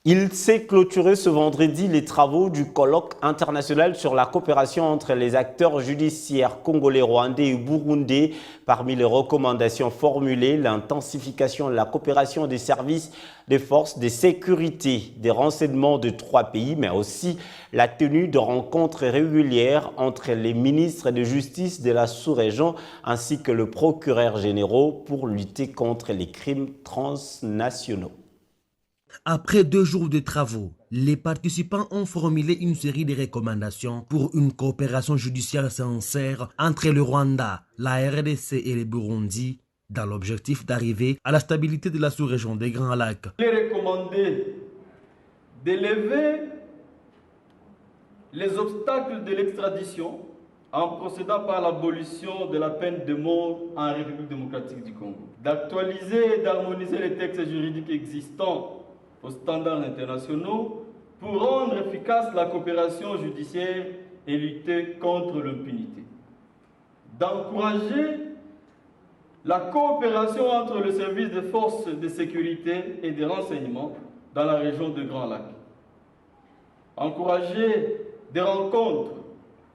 Il s'est clôturé ce vendredi les travaux du colloque international sur la coopération entre les acteurs judiciaires congolais, rwandais et burundais. Parmi les recommandations formulées, l'intensification de la coopération des services des forces de sécurité, des renseignements de 3 pays, mais aussi la tenue de rencontres régulières entre les ministres de justice de la sous-région ainsi que le procureur général pour lutter contre les crimes transnationaux. Après 2 jours de travaux, les participants ont formulé une série de recommandations pour une coopération judiciaire sincère entre le Rwanda, la RDC et le Burundi, dans l'objectif d'arriver à la stabilité de la sous-région des Grands Lacs. Il est recommandé d'élever les obstacles de l'extradition en procédant par l'abolition de la peine de mort en République démocratique du Congo, d'actualiser et d'harmoniser les textes juridiques existants aux standards internationaux pour rendre efficace la coopération judiciaire et lutter contre l'impunité, d'encourager la coopération entre le service des forces de sécurité et de renseignement dans la région de Grand Lac, encourager des rencontres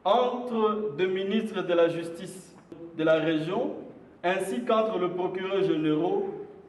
entre deux ministres de la justice de la région ainsi qu'entre le procureur général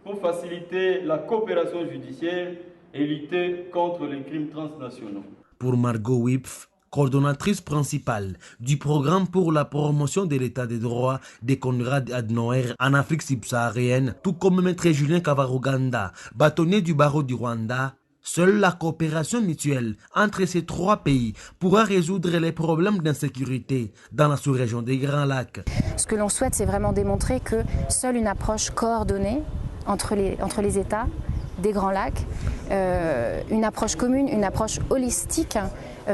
pour faciliter la coopération judiciaire et lutter contre les crimes transnationaux. Pour Margot Wipf, coordonnatrice principale du programme pour la promotion de l'état de droit de Konrad Adenauer en Afrique subsaharienne, tout comme Maître Julien Kavaruganda, bâtonnier du barreau du Rwanda, seule la coopération mutuelle entre ces 3 pays pourra résoudre les problèmes d'insécurité dans la sous-région des Grands Lacs. Ce que l'on souhaite, c'est vraiment démontrer que seule une approche coordonnée entre les États des Grands Lacs, une approche commune, une approche holistique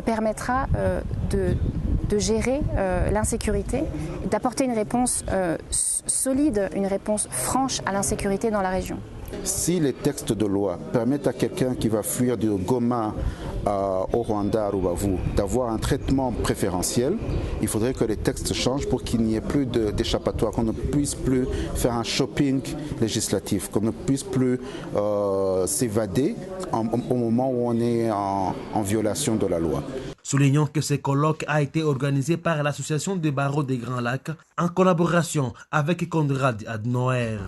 permettra de gérer l'insécurité, d'apporter une réponse solide, une réponse franche à l'insécurité dans la région. Si les textes de loi permettent à quelqu'un qui va fuir du Goma au Rwanda, à Rubavu, d'avoir un traitement préférentiel, il faudrait que les textes changent pour qu'il n'y ait plus d'échappatoire, qu'on ne puisse plus faire un shopping législatif, qu'on ne puisse plus s'évader au moment où on est en violation de la loi. Soulignons que ce colloque a été organisé par l'Association des barreaux des Grands Lacs en collaboration avec Konrad Adenauer.